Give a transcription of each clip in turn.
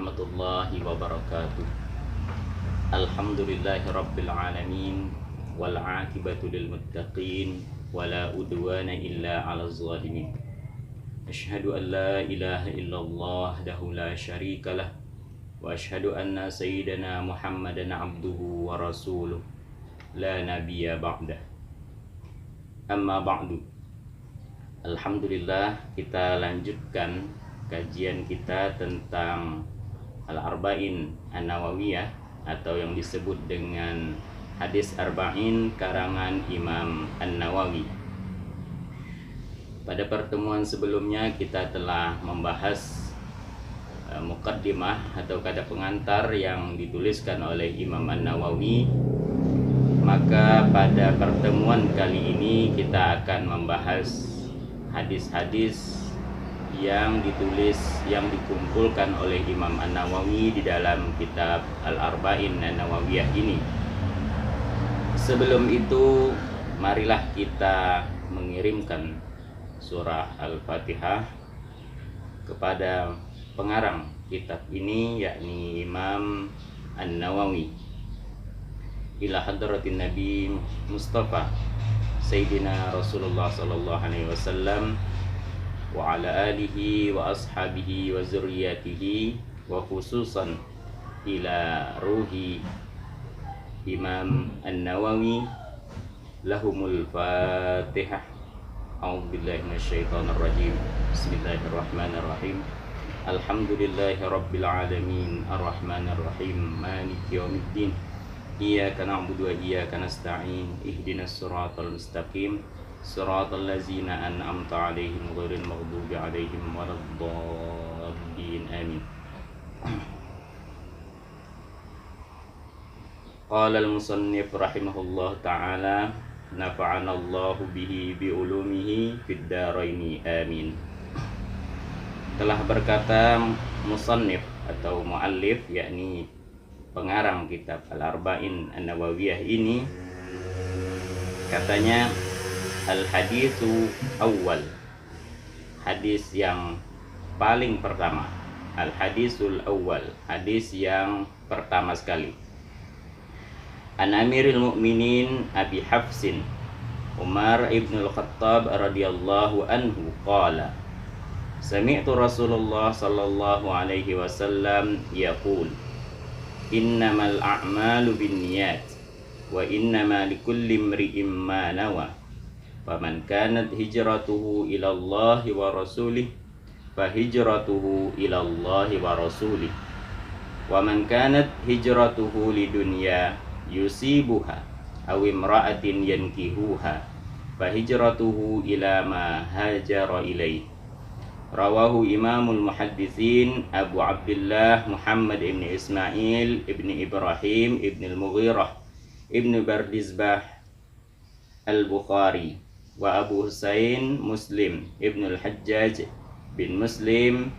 warahmatullahi wabarakatuh. Alhamdulillahi rabbil alamin, wal aqibatu lil muttaqin, wala udwana illa 'alal zalimin. Asyhadu an la ilaha illallah wahdahu la syarikalah, wa asyhadu anna sayyidana Muhammadan abduhu wa rasuluh, la nabiyya ba'dah. Amma ba'du. Alhamdulillah, kita lanjutkan kajian kita tentang Al-Arba'in An-Nawawiyah atau yang disebut dengan hadis Arba'in karangan Imam An-Nawawi. Pada pertemuan sebelumnya kita telah membahas muqaddimah atau kata pengantar yang dituliskan oleh Imam An-Nawawi. Maka pada pertemuan kali ini kita akan membahas hadis-hadis yang ditulis, yang dikumpulkan oleh Imam An-Nawawi di dalam kitab Al-Arba'in An-Nawawiyah ini. Sebelum itu, marilah kita mengirimkan surah Al-Fatihah kepada pengarang kitab ini, yakni Imam An-Nawawi, ila hadratin Nabi Mustafa Sayyidina Rasulullah sallallahu alaihi wasallam wa ala alihi wa ashabihi wa zurriyatihi, wa khususan ila ruhi Imam An-Nawawi, lahumul Fatihah. A'udzubillahi minasyaitonir rajim. Bismillahirrahmanirrahim. Alhamdulillahi rabbil alamin, arrahmanir rahim, maliki yaumiddin. Iyyaka na'budu wa iyyaka nasta'in. Ihdinas siratal mustaqim, siratal ladzina an'amta 'alaihim ghairil maghdubi 'alaihim waladdallin. Amin. Qala al-musannif rahimahullah ta'ala, nafa'ana Allahu bihi bi ulumihi fid dharaini amin. Telah berkata musannif atau muallif, yakni pengarang kitab Al-Arba'in An-Nawawiyah ini, katanya al-haditsu awwal, hadis yang paling pertama, al-hadisul awwal, hadis yang pertama sekali. An Amiril Mu'minin Abi Hafsin Umar ibn al-Khattab radhiyallahu anhu qala, sami'tu Rasulullah sallallahu alaihi wasallam yaqul, innamal a'malu binniyat wa innama likulli imri'in ma nawa, faman kanat hijratuhu ila Allah wa rasulih fa hijratuhu ila Allah wa rasulih, wa man kanat hijratuhu lidunya yusibuha aw imra'atin yankihuha fa hijratuhu ila ma hajara ilaih. Rawahu Imamul Muhadditsin Abu Abdullah Muhammad ibn Ismail ibn Ibrahim ibn al-Mughirah ibn Bardizbah al-Bukhari, wa Abu Husain Muslim ibn al-Hajjaj bin Muslim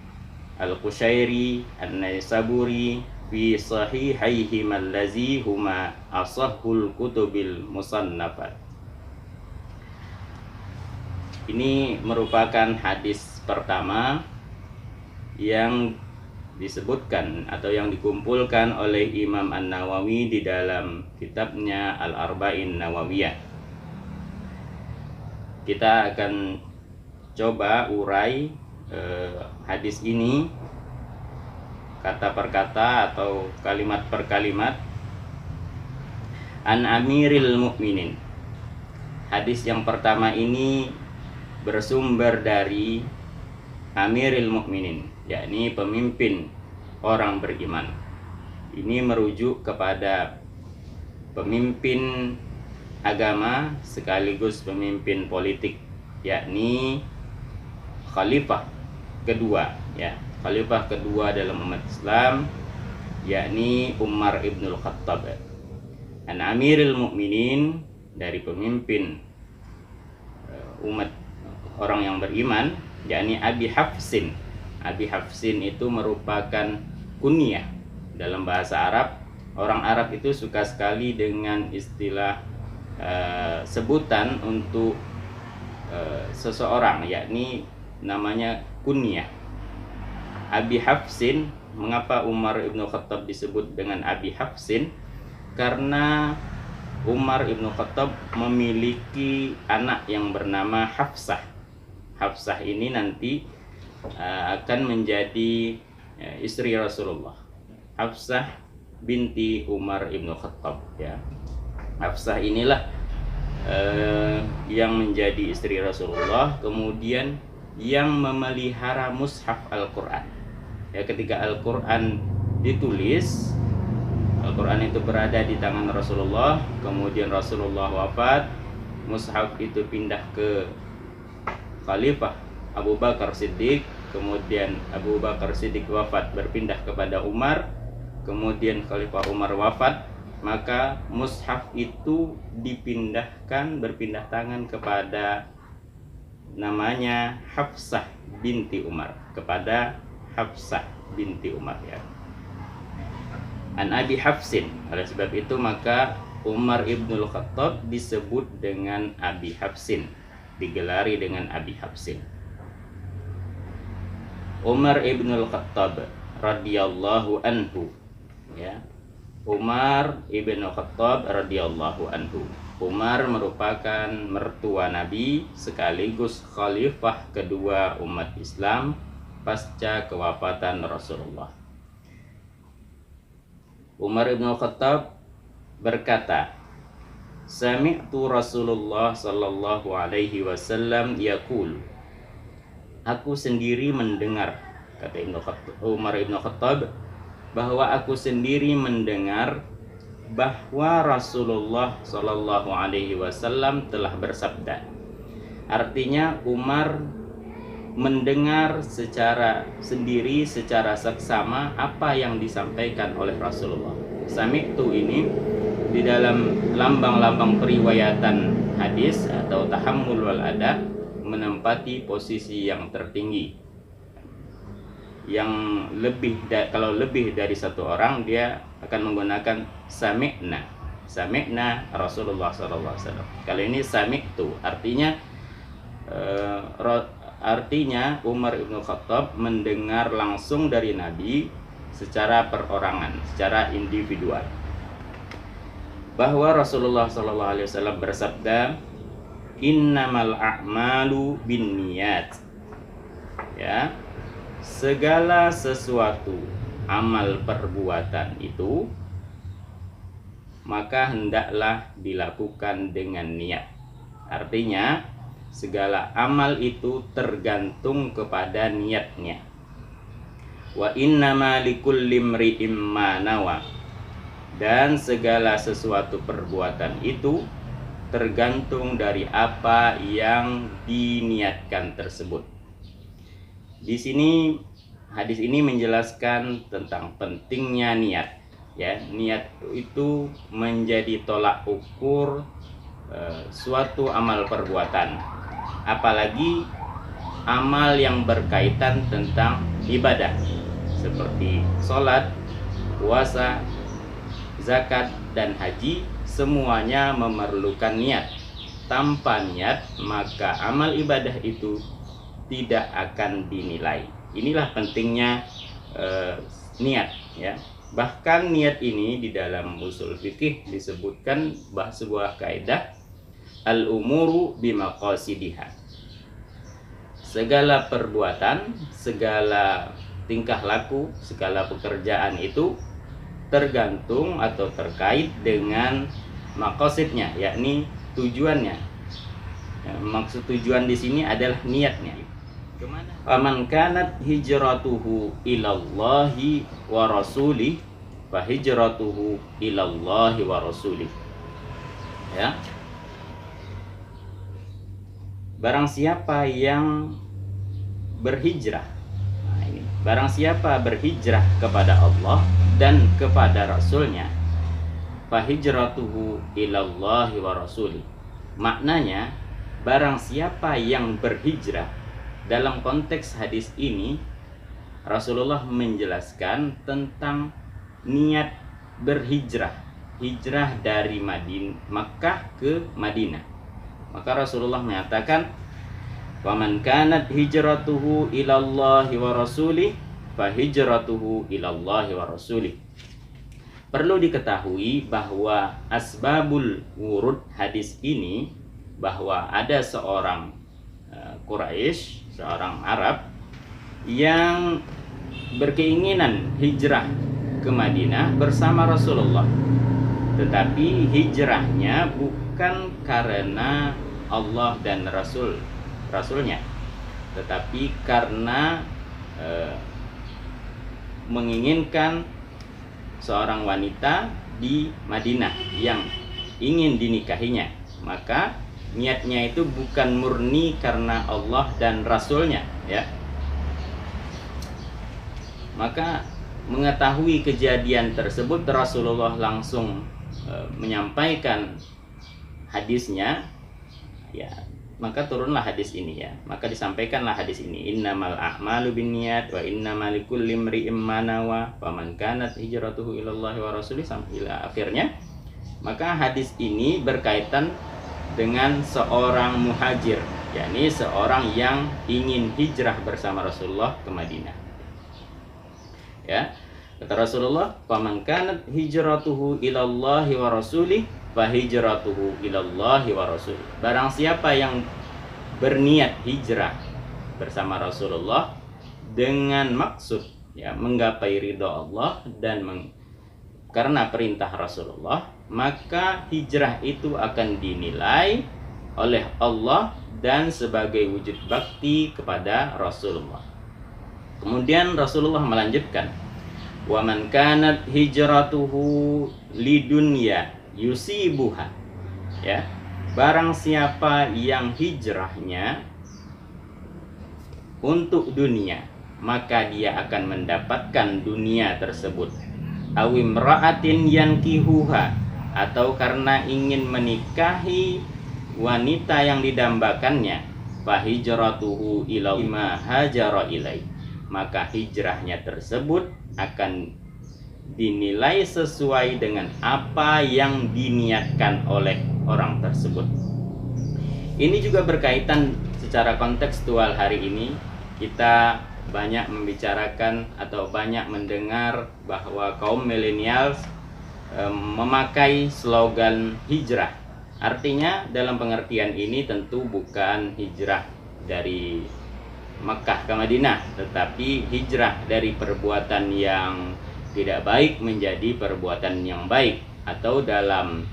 al-Qushairi an-Naisaburi fi sahihaihim allazi huma asahhul kutubil musannafat. Ini merupakan hadis pertama yang disebutkan atau yang dikumpulkan oleh Imam An-Nawawi di dalam kitabnya Al-Arba'in Nawawiyah. Kita akan coba urai hadis ini kata per kata atau kalimat per kalimat. An Amiril Mu'minin, hadis yang pertama ini bersumber dari Amiril Mu'minin, yakni pemimpin orang beriman. Ini merujuk kepada pemimpin agama sekaligus pemimpin politik, yakni khalifah kedua, ya, khalifah kedua dalam umat Islam, yakni Umar ibn al-Khattab. An Amiril Mu'minin, dari pemimpin umat orang yang beriman, yakni Abi Hafsin. Abi Hafsin itu merupakan kunyah dalam bahasa Arab. Orang Arab itu suka sekali dengan istilah sebutan untuk seseorang, yakni namanya kunyah. Abi Hafsin Mengapa Umar ibn Khattab disebut dengan Abi Hafsin? Karena Umar ibn Khattab memiliki anak yang bernama Hafsah. Hafsah ini nanti akan menjadi istri Rasulullah. Hafsah binti Umar ibn Khattab, ya. Hafsah inilah yang menjadi istri Rasulullah, kemudian yang memelihara mushaf Al-Quran. Ya, ketika Al-Quran ditulis, Al-Quran itu berada di tangan Rasulullah, kemudian Rasulullah wafat, mushaf itu pindah ke Khalifah Abu Bakar Siddiq, kemudian Abu Bakar Siddiq wafat, berpindah kepada Umar, kemudian Khalifah Umar wafat, maka mushaf itu berpindah tangan kepada namanya Hafsah binti Umar, kepada Hafsah binti Umar, ya. An Abi Hafsin. Oleh sebab itu maka Umar ibnul Khattab disebut dengan Abi Hafsin, digelari dengan Abi Hafsin. Umar ibnul Khattab radhiyallahu anhu, ya. Umar ibnul Khattab radhiyallahu anhu. Umar merupakan mertua Nabi sekaligus khalifah kedua umat Islam pasca kewafatan Rasulullah. Umar ibn Khattab berkata, "Sami'tu Rasulullah sallallahu alaihi wasallam yaqul." Aku sendiri mendengar, kata Umar ibn Khattab, bahwa aku sendiri mendengar bahwa Rasulullah sallallahu alaihi wasallam telah bersabda. Artinya Umar mendengar secara sendiri, secara seksama apa yang disampaikan oleh Rasulullah. Sami'tu ini di dalam lambang-lambang periwayatan hadis atau tahammul wal ada menempati posisi yang tertinggi. Yang kalau lebih dari satu orang, dia akan menggunakan sami'na. Sami'na Rasulullah SAW. Kalau ini sami'tu artinya Umar ibn Khattab mendengar langsung dari Nabi secara perorangan, secara individual, bahwa Rasulullah SAW bersabda, "Innamal a'malu binniyat." Ya, segala sesuatu amal perbuatan itu maka hendaklah dilakukan dengan niat. Artinya segala amal itu tergantung kepada niatnya. Wa innama likulli imri'in ma nawa. Dan segala sesuatu perbuatan itu tergantung dari apa yang diniatkan tersebut. Di sini hadis ini menjelaskan tentang pentingnya niat. Ya, niat itu menjadi tolak ukur suatu amal perbuatan, apalagi amal yang berkaitan tentang ibadah seperti sholat, puasa, zakat, dan haji. Semuanya memerlukan niat. Tanpa niat maka amal ibadah itu tidak akan dinilai. Inilah pentingnya niat, ya. Bahkan niat ini di dalam usul fikih disebutkan sebuah kaidah al-umuru bimaqasidiha. Segala perbuatan, segala tingkah laku, segala pekerjaan itu tergantung atau terkait dengan maqasidnya, yakni tujuannya. Ya, maksud tujuan di sini adalah niatnya. Faman kanat hijratuhu ilallahi wa rasulih fa hijratuhu ilallahi wa rasulih. Ya. Barang siapa yang berhijrah, nah ini, barang siapa berhijrah kepada Allah dan kepada Rasulnya, fa hijratuhu ilallahi wa rasulih. Maknanya, barang siapa yang berhijrah, dalam konteks hadis ini Rasulullah menjelaskan tentang niat berhijrah, hijrah dari Makkah ke Madinah. Maka Rasulullah mengatakan, "Wa man kanat hijratuhu ilallahi wa rasulih fahijratuhu ilallahi wa rasulih. Perlu diketahui bahwa asbabul wurud hadis ini, bahwa ada seorang Quraisy, seorang Arab yang berkeinginan hijrah ke Madinah bersama Rasulullah, tetapi hijrahnya bukan karena Allah dan Rasulnya, tetapi karena menginginkan seorang wanita di Madinah yang ingin dinikahinya. Maka niatnya itu bukan murni karena Allah dan Rasulnya, ya. Maka mengetahui kejadian tersebut, Rasulullah langsung menyampaikan hadisnya, ya. Maka turunlah hadis ini, ya. Maka disampaikanlah hadis ini, innamal a'malu binniyat wa innamal likulli imri'in ma nawa faman kanat hijratuhu ilallahi wa rasulih, sampai akhirnya. Maka hadis ini berkaitan dengan seorang muhajir, yakni seorang yang ingin hijrah bersama Rasulullah ke Madinah. Ya, kata Rasulullah, faman kanat hijratuhu ilallahi wa rasulih fahijratuhu ilallahi wa rasulih. Barang siapa yang berniat hijrah bersama Rasulullah dengan maksud, ya, menggapai ridha Allah dan karena perintah Rasulullah, maka hijrah itu akan dinilai oleh Allah dan sebagai wujud bakti kepada Rasulullah. Kemudian Rasulullah melanjutkan, wa man kanat hijratuhu lidunya yusibuha, ya, barang siapa yang hijrahnya untuk dunia, maka dia akan mendapatkan dunia tersebut. Awimra'atin yankihuha, atau karena ingin menikahi wanita yang didambakannya, fahijratuhu ila ma hajara ilai, maka hijrahnya tersebut akan dinilai sesuai dengan apa yang diniatkan oleh orang tersebut. Ini juga berkaitan secara kontekstual. Hari ini kita banyak membicarakan atau banyak mendengar bahwa kaum milenial memakai slogan hijrah. Artinya dalam pengertian ini tentu bukan hijrah dari Makkah ke Madinah, tetapi hijrah dari perbuatan yang tidak baik menjadi perbuatan yang baik, atau dalam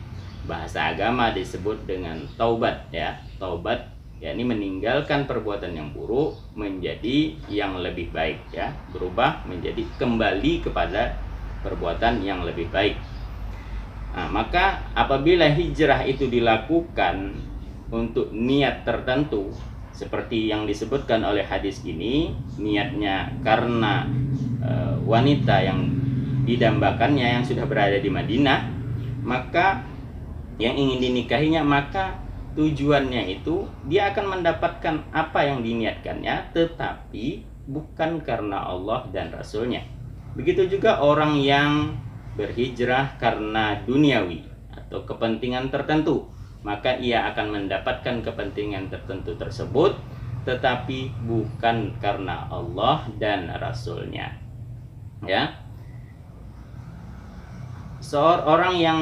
bahasa agama disebut dengan taubat, ya. Taubat yakni meninggalkan perbuatan yang buruk menjadi yang lebih baik, ya. Berubah menjadi kembali kepada perbuatan yang lebih baik. Nah, maka apabila hijrah itu dilakukan untuk niat tertentu seperti yang disebutkan oleh hadis ini, niatnya karena wanita yang didambakannya yang sudah berada di Madinah, maka yang ingin dinikahinya, maka tujuannya itu dia akan mendapatkan apa yang diniatkannya, tetapi bukan karena Allah dan Rasulnya. Begitu juga orang yang berhijrah karena duniawi atau kepentingan tertentu, maka ia akan mendapatkan kepentingan tertentu tersebut, tetapi bukan karena Allah dan Rasulnya, ya. Seorang yang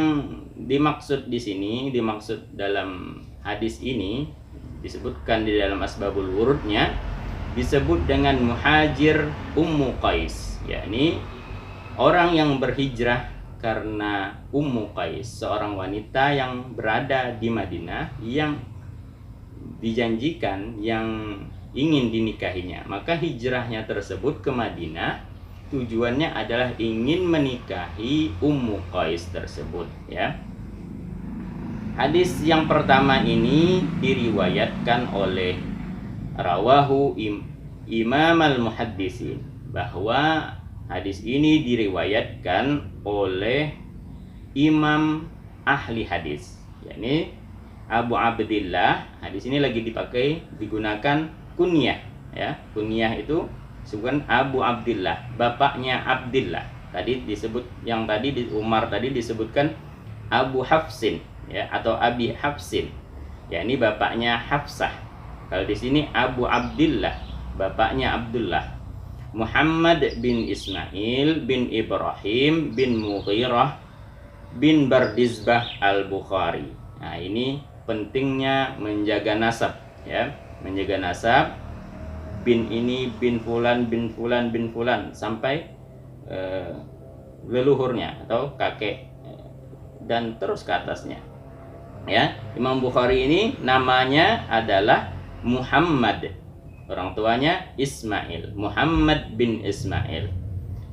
dimaksud di sini, dimaksud dalam hadis ini, disebutkan di dalam asbabul wurudnya, disebut dengan muhajir Ummu Qais, yakni orang yang berhijrah karena Ummu Qais, seorang wanita yang berada di Madinah yang dijanjikan, yang ingin dinikahinya. Maka hijrahnya tersebut ke Madinah tujuannya adalah ingin menikahi Ummu Qais tersebut, ya. Hadis yang pertama ini diriwayatkan oleh rawahu Imam al-Muhaddisin, bahwa hadis ini diriwayatkan oleh imam ahli hadis, yakni Abu Abdillah. Hadis ini lagi digunakan kunyah, ya. Kunyah itu disebutkan Abu Abdillah, bapaknya Abdillah. Tadi disebut, yang tadi di Umar tadi disebutkan Abu Hafsin, ya, atau Abi Hafsin, yakni bapaknya Hafsah. Kalau di sini Abu Abdillah, bapaknya Abdullah. Muhammad bin Ismail bin Ibrahim bin Mughirah bin Bardizbah Al-Bukhari. Nah, ini pentingnya menjaga nasab ya, menjaga nasab. Bin ini bin fulan bin fulan bin fulan sampai leluhurnya atau kakek dan terus ke atasnya. Ya, Imam Bukhari ini namanya adalah Muhammad. Orang tuanya Ismail, Muhammad bin Ismail.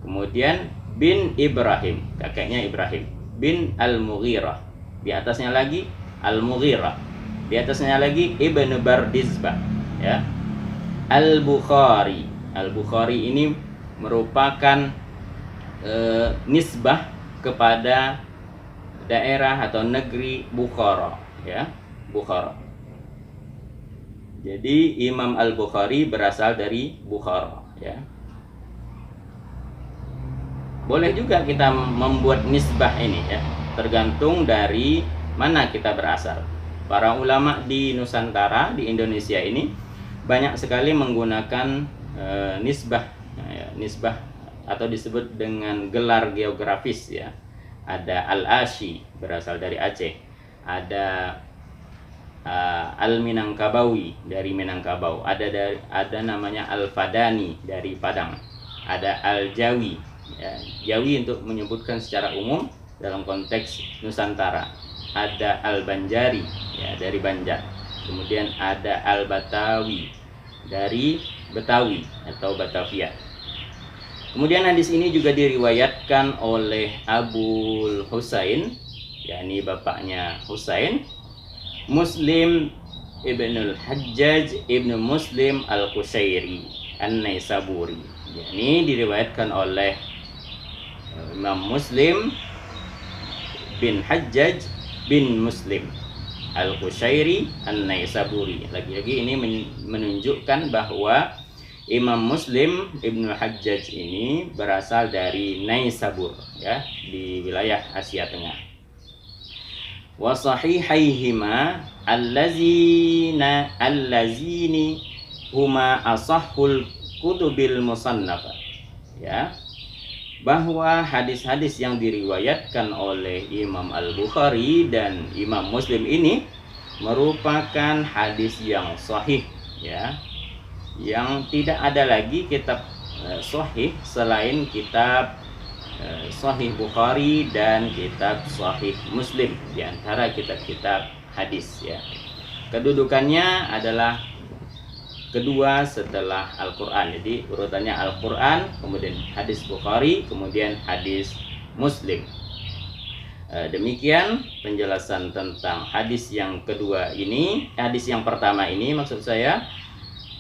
Kemudian bin Ibrahim, kakeknya Ibrahim, bin Al-Mughirah. Di atasnya lagi Al-Mughirah. Di atasnya lagi Ibnu Bardizbah, ya. Al-Bukhari. Al-Bukhari ini merupakan nisbah kepada daerah atau negeri Bukhara, ya, Bukhara. Jadi Imam Al-Bukhari berasal dari Bukhara, ya. Boleh juga kita membuat nisbah ini ya, tergantung dari mana kita berasal. Para ulama di Nusantara, di Indonesia ini banyak sekali menggunakan nisbah, ya, nisbah atau disebut dengan gelar geografis ya. Ada Al-Asyi berasal dari Aceh, ada Al-Minangkabawi dari Minangkabau, ada namanya Al-Fadani dari Padang, ada Al-Jawi ya, Jawi untuk menyebutkan secara umum dalam konteks Nusantara, ada Al-Banjari ya, dari Banjar, kemudian ada Al-Batawi dari Betawi atau Batavia. Kemudian hadis ini juga diriwayatkan oleh Abul Husain, yakni bapaknya Husain, Muslim ibnul Hajjaj ibnu Muslim al-Qushairi an-Naisaburi. Yakni diriwayatkan oleh Imam Muslim bin Hajjaj bin Muslim al-Qushairi an-Naisaburi. Lagi-lagi ini menunjukkan bahwa Imam Muslim Ibnu Hajjaj ini berasal dari Naisabur ya, di wilayah Asia Tengah. Wa sahihaihima allazini huma asahhul kutubil musannafah. Ya. Bahwa hadis-hadis yang diriwayatkan oleh Imam Al-Bukhari dan Imam Muslim ini merupakan hadis yang sahih ya, yang tidak ada lagi kitab sahih selain kitab Sahih Bukhari dan kitab Sahih Muslim di antara kitab-kitab hadis ya. Kedudukannya adalah kedua setelah Al-Quran. Jadi urutannya Al-Quran, kemudian hadis Bukhari, kemudian hadis Muslim. Demikian penjelasan tentang hadis yang kedua ini. Hadis yang pertama ini maksud saya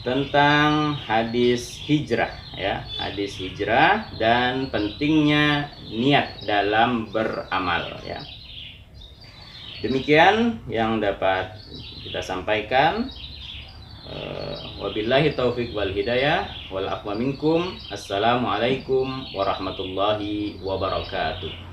tentang hadis hijrah ya, hadis hijrah dan pentingnya niat dalam beramal ya. Demikian yang dapat kita sampaikan. Wabillahi taufiq wal hidayah wal aqwa minkum. Assalamualaikum warahmatullahi wabarakatuh.